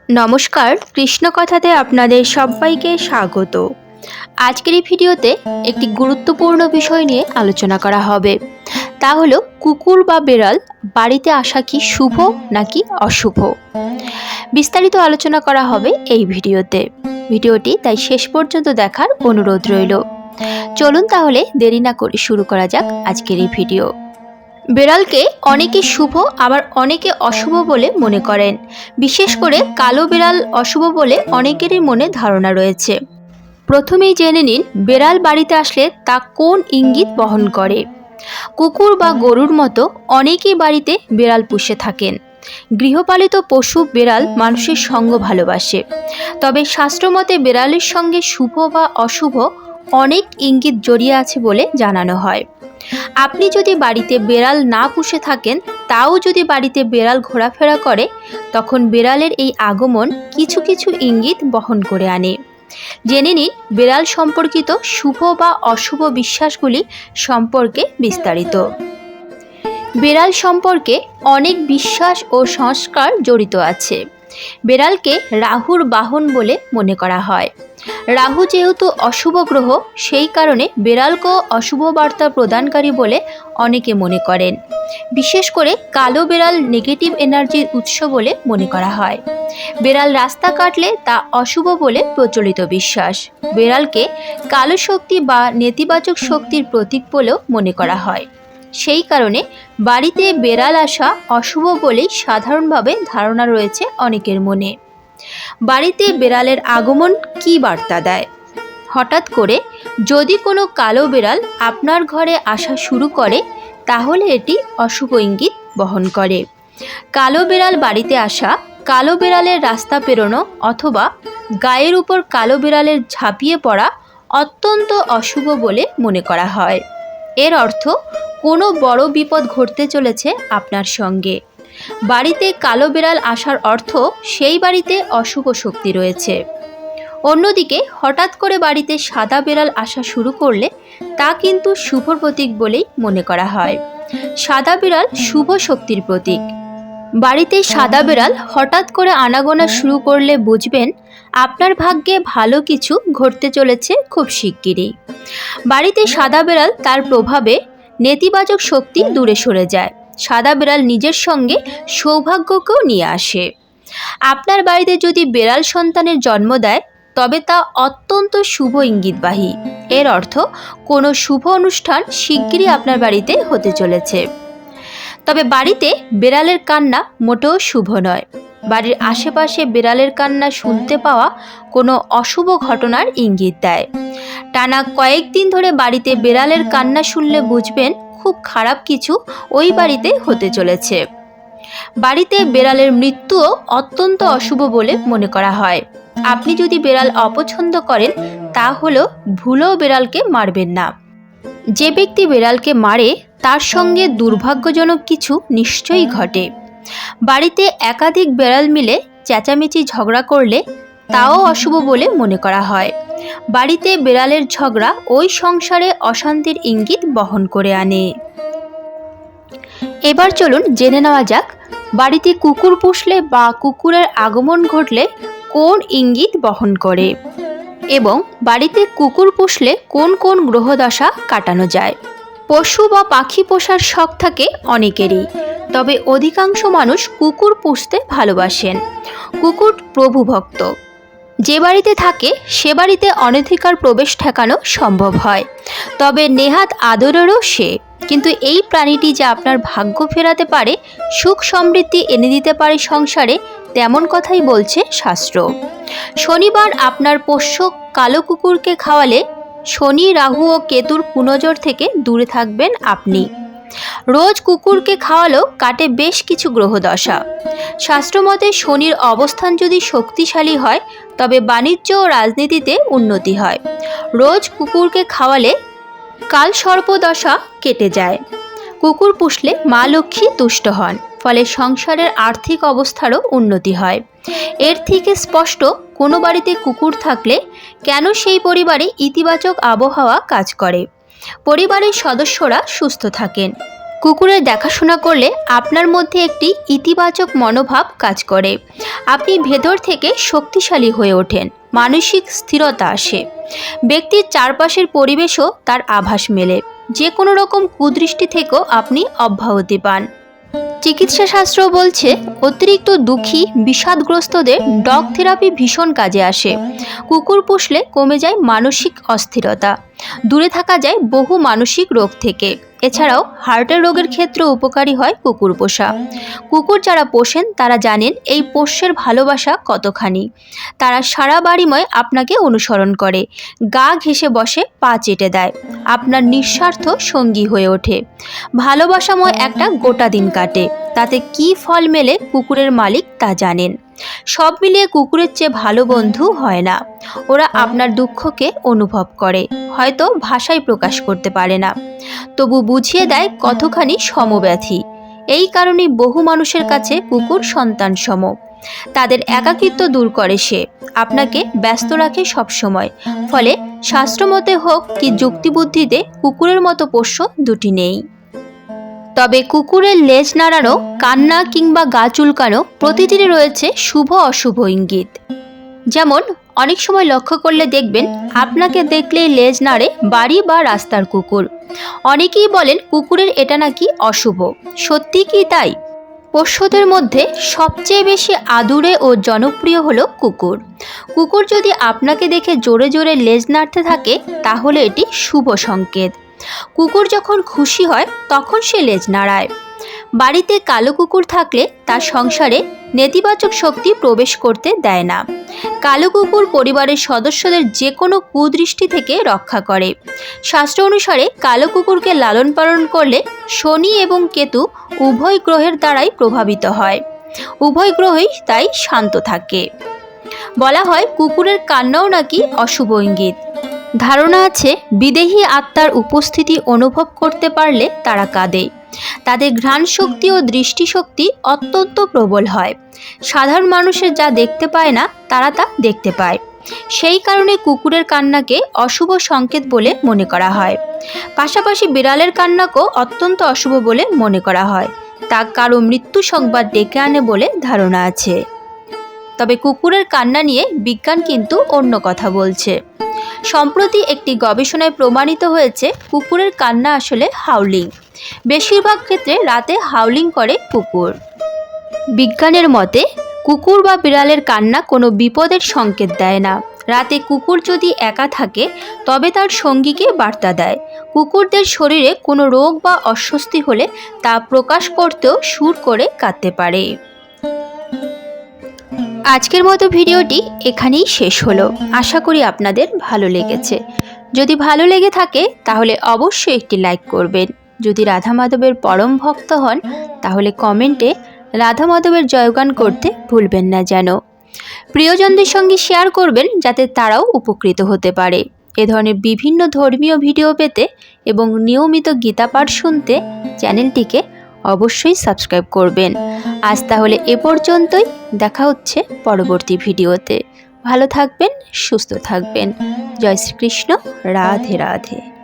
নমস্কার, কৃষ্ণকথাতে আপনাদের সবাইকে স্বাগত। আজকের এই ভিডিওতে একটি গুরুত্বপূর্ণ বিষয় নিয়ে আলোচনা করা হবে। তা হলো কুকুর বা বেড়াল বাড়িতে আসা কি শুভ নাকি অশুভ। বিস্তারিত আলোচনা করা হবে এই ভিডিওতে। ভিডিওটি তাই শেষ পর্যন্ত দেখার অনুরোধ রইল। চলুন তাহলে দেরি না করে শুরু করা যাক আজকের এই ভিডিও। বেড়ালকে অনেকে শুভ আবার অনেকে অশুভ বলে মনে করেন। বিশেষ করে কালো বেড়াল অশুভ বলে অনেকেরই মনে ধারণা রয়েছে। প্রথমেই জেনে নিন বেড়াল বাড়িতে আসলে তা কোন ইঙ্গিত বহন করে। কুকুর বা গরুর মতো অনেকেই বাড়িতে বেড়াল পুষে থাকেন। গৃহপালিত পশু বেড়াল মানুষের সঙ্গ ভালোবাসে। তবে শাস্ত্রমতে বেড়ালের সঙ্গে শুভ বা অশুভ অনেক ইঙ্গিত জড়িয়ে আছে বলে জানানো হয়। আপনি যদি বাড়িতে বেড়াল না পুষে থাকেন, তাও যদি বাড়িতে বেড়াল ঘোরাফেরা করে, তখন বেড়ালের এই আগমন কিছু কিছু ইঙ্গিত বহন করে আনে। জেনে নিন বেড়াল সম্পর্কিত শুভ বা অশুভ বিশ্বাসগুলি সম্পর্কে বিস্তারিত। বেড়াল সম্পর্কে অনেক বিশ্বাস ও সংস্কার জড়িত আছে। বেড়ালকে রাহুর বাহন বলে মনে করা হয়। রাহু যেহেতু অশুভ গ্রহ, সেই কারণে বেড়ালকেও অশুভ বার্তা প্রদানকারী বলে অনেকে মনে করেন। বিশেষ করে কালো বেড়াল নেগেটিভ এনার্জির উৎস বলে মনে করা হয়। বেড়াল রাস্তা কাটলে তা অশুভ বলে প্রচলিত বিশ্বাস। বেড়ালকে কালো শক্তি বা নেতিবাচক শক্তির প্রতীক বলেও মনে করা হয়। সেই কারণে বাড়িতে বেড়াল আসা অশুভ বলেই সাধারণভাবে ধারণা রয়েছে অনেকের মনে। বাড়িতে বেড়ালের আগমন কী বার্তা দেয়? হঠাৎ করে যদি কোনো কালো বেড়াল আপনার ঘরে আসা শুরু করে, তাহলে এটি অশুভ ইঙ্গিত বহন করে। কালো বেড়াল বাড়িতে আসা, কালো বেড়ালের রাস্তা পেরোনো অথবা গায়ের উপর কালো বেড়ালের ঝাঁপিয়ে পড়া অত্যন্ত অশুভ বলে মনে করা হয়। এর অর্থ কোনো বড় বিপদ ঘটতে চলেছে আপনার সঙ্গে। বাড়িতে কালো বেড়াল আসার অর্থ সেই বাড়িতে অশুভ শক্তি রয়েছে। অন্যদিকে হঠাৎ করে বাড়িতে সাদা বেড়াল আসা শুরু করলে তা কিন্তু শুভ প্রতীক বলেই মনে করা হয়। সাদা বেড়াল শুভ শক্তির প্রতীক। বাড়িতে সাদা বেড়াল হঠাৎ করে আনাগোনা শুরু করলে বুঝবেন আপনার ভাগ্যে ভালো কিছু ঘটতে চলেছে খুব শিগগিরই। বাড়িতে সাদা বেড়াল তার প্রভাবে নেতিবাচক শক্তি দূরে সরে যায়। সাদা বেড়াল নিজের সঙ্গে সৌভাগ্যকেও নিয়ে আসে। আপনার বাড়িতে যদি বেড়াল সন্তানের জন্ম দেয়, তবে তা অত্যন্ত শুভ ইঙ্গিতবাহী। এর অর্থ কোনো শুভ অনুষ্ঠান শিগগিরই আপনার বাড়িতে হতে চলেছে। তবে বাড়িতে বেড়ালের কান্না মোটেও শুভ নয়। বাড়ির আশেপাশে বেড়ালের কান্না শুনতে পাওয়া কোনো অশুভ ঘটনার ইঙ্গিত দেয়। টানা কয়েকদিন ধরে বাড়িতে বেড়ালের কান্না শুনলে বুঝবেন খুব খারাপ কিছু ওই বাড়িতে হতে চলেছে। বাড়িতে বেড়ালের মৃত্যুও অত্যন্ত অশুভ বলে মনে করা হয়। আপনি যদি বেড়াল অপছন্দ করেন, তাহলে ভুলেও বেড়ালকে মারবেন না। যে ব্যক্তি বেড়ালকে মারে, তার সঙ্গে দুর্ভাগ্যজনক কিছু নিশ্চয়ই ঘটে। বাড়িতে একাধিক বেড়াল মিলে চেঁচামেচি ঝগড়া করলে তাও অশুভ বলে মনে করা হয়। বাড়িতে বেড়ালের ঝগড়া ওই সংসারে অশান্তির ইঙ্গিত বহন করে আনে। এবার চলুন জেনে নেওয়া যাক বাড়িতে কুকুর পুষলে বা কুকুরের আগমন ঘটলে কোন ইঙ্গিত বহন করে এবং বাড়িতে কুকুর পুষলে কোন কোন গ্রহদশা কাটানো যায়। পশু বা পাখি পোষার শখ থাকে অনেকেরই, তবে অধিকাংশ মানুষ কুকুর পুষতে ভালোবাসেন। কুকুর প্রভুভক্ত। যে বাড়িতে থাকে সে বাড়িতে অনধিকার প্রবেশ ঠেকানো সম্ভব হয়, তবে নেহাত আদরেরও সে। কিন্তু এই প্রাণীটি যে আপনার ভাগ্য ফেরাতে পারে, সুখ সমৃদ্ধি এনে দিতে পারে সংসারে, তেমন কথাই বলছে শাস্ত্র। শনিবার আপনার পোষ্য কালো কুকুরকে খাওয়ালে শনি, রাহু ও কেতুর কুনজর থেকে দূরে থাকবেন আপনি। রোজ কুকুরকে খাওয়ালেও কাটে বেশ কিছু গ্রহদশা। শাস্ত্রমতে শনির অবস্থান যদি শক্তিশালী হয়, তবে বাণিজ্য ও রাজনীতিতে উন্নতি হয়। রোজ কুকুরকে খাওয়ালে কালসর্পদশা কেটে যায়। কুকুর পুষলে মা লক্ষ্মী তুষ্ট হন, ফলে সংসারের আর্থিক অবস্থারও উন্নতি হয়। এর থেকে স্পষ্ট কোনো বাড়িতে কুকুর থাকলে কেন সেই পরিবারে ইতিবাচক আবহাওয়া কাজ করে। পরিবারের সদস্যরা সুস্থ থাকেন। কুকুরের দেখাশোনা করলে আপনার মধ্যে একটি ইতিবাচক মনোভাব কাজ করে। আপনি ভেতর থেকে শক্তিশালী হয়ে ওঠেন, মানসিক স্থিরতা আসে। ব্যক্তির চারপাশের পরিবেশও তার আভাস মেলে। যে কোনো রকম কুদৃষ্টি থেকেও আপনি অব্যাহতি পান। চিকিৎসাশাস্ত্র বলছে অতিরিক্ত দুঃখী বিষাদগ্রস্তদের ডগ থেরাপি ভীষণ কাজে আসে। কুকুর পুষলে কমে যায় মানসিক অস্থিরতা, দূরে থাকা যায় বহু মানসিক রোগ থেকে। এছাড়াও হার্টের রোগের ক্ষেত্রে উপকারী হয় কুকুর পোষা। কুকুর যারা পোষেন তারা জানেন এই পোষ্যের ভালোবাসা কতখানি। তারা সারা বাড়িময় আপনাকে অনুসরণ করে, গা ঘেঁষে বসে, পা চেটে দেয়, আপনার নিঃস্বার্থ সঙ্গী হয়ে ওঠে। ভালোবাসাময় একটা গোটা দিন কাটে। তাতে কি ফল মেলে কুকুরের মালিক তা জানেন। সব মিলিয়ে কুকুরের চেয়ে ভালো বন্ধু হয় না। ওরা আপনার দুঃখকে অনুভব করে, হয়তো ভাষায় প্রকাশ করতে পারে না, তবু বুঝিয়ে দেয় কতখানি সমব্যথী। এই কারণেই বহু মানুষের কাছে কুকুর সন্তান সম। তাদের একাকিত্ব দূর করে সে, আপনাকে ব্যস্ত রাখে সবসময়। ফলে শাস্ত্রমতে হোক কি যুক্তিবুদ্ধিতে কুকুরের মতো পোষ্য দুটি নেই। তবে কুকুরের লেজ নাড়ানো, কান্না কিংবা গা চুলকানো প্রতিটিরই রয়েছে শুভ অশুভ ইঙ্গিত। যেমন অনেক সময় লক্ষ্য করলে দেখবেন আপনাকে দেখলেই লেজ নাড়ে বাড়ি বা রাস্তার কুকুর। অনেকেই বলেন কুকুরের এটা নাকি অশুভ। সত্যি কি তাই? পোষ্যদের মধ্যে সবচেয়ে বেশি আদুরে ও জনপ্রিয় হলো কুকুর। কুকুর যদি আপনাকে দেখে জোরে জোরে লেজ নাড়তে থাকে তাহলে এটি শুভ সংকেত। কুকুর যখন খুশি হয় তখন সে লেজ নাড়ায়। বাড়িতে কালো কুকুর থাকলে তার সংসারে নেতিবাচক শক্তি প্রবেশ করতে দেয় না। কালো কুকুর পরিবারের সদস্যদের যে কোনো কুদৃষ্টি থেকে রক্ষা করে। শাস্ত্র অনুসারে কালো কুকুরকে লালন পালন করলে শনি এবং কেতু উভয় গ্রহের দ্বারাই প্রভাবিত হয়। উভয় গ্রহই তাই শান্ত থাকে। বলা হয় কুকুরের কান্নাও নাকি অশুভ ইঙ্গিত। ধারণা আছে বিদেহী আত্মার উপস্থিতি অনুভব করতে পারলে তারা কাঁদে। তাদের ঘ্রাণ শক্তি ও দৃষ্টিশক্তি অত্যন্ত প্রবল হয়। সাধারণ মানুষের যা দেখতে পায় না তারা তা দেখতে পায়। সেই কারণে কুকুরের কান্নাকে অশুভ সংকেত বলে মনে করা হয়। পাশাপাশি বিড়ালের কান্নাকেও অত্যন্ত অশুভ বলে মনে করা হয়। তা কারো মৃত্যু সংবাদ ডেকে আনে বলে ধারণা আছে। তবে কুকুরের কান্না নিয়ে বিজ্ঞান কিন্তু অন্য কথা বলছে। সম্প্রতি একটি গবেষণায় প্রমাণিত হয়েছে কুকুরের কান্না আসলে হাউলিং। বেশিরভাগ ক্ষেত্রে রাতে হাউলিং করে কুকুর। বিজ্ঞানের মতে কুকুর বা বিড়ালের কান্না কোনো বিপদের সংকেত দেয় না। রাতে কুকুর যদি একা থাকে তবে তার সঙ্গীকে বার্তা দেয়। কুকুরদের শরীরে কোনো রোগ বা অস্বস্তি হলে তা প্রকাশ করতেও সুর করে কাঁদতে পারে। আজকের মতো ভিডিওটি এখানেই শেষ হলো। আশা করি আপনাদের ভালো লেগেছে। যদি ভালো লেগে থাকে তাহলে অবশ্যই একটি লাইক করবেন। যদি রাধা মাধবের পরম ভক্ত হন তাহলে কমেন্টে রাধা মাধবের জয়গান করতে ভুলবেন না যেন। প্রিয়জনদের সঙ্গে শেয়ার করবেন যাতে তারাও উপকৃত হতে পারে। এ ধরনের বিভিন্ন ধর্মীয় ভিডিও পেতে এবং নিয়মিত গীতা পাঠ শুনতে চ্যানেলটিকে অবশ্যই সাবস্ক্রাইব করবেন। আজ তাহলে এ পর্যন্তই। দেখা হচ্ছে পরবর্তী ভিডিওতে। ভালো থাকবেন, সুস্থ থাকবেন। জয় শ্রীকৃষ্ণ। রাধে রাধে।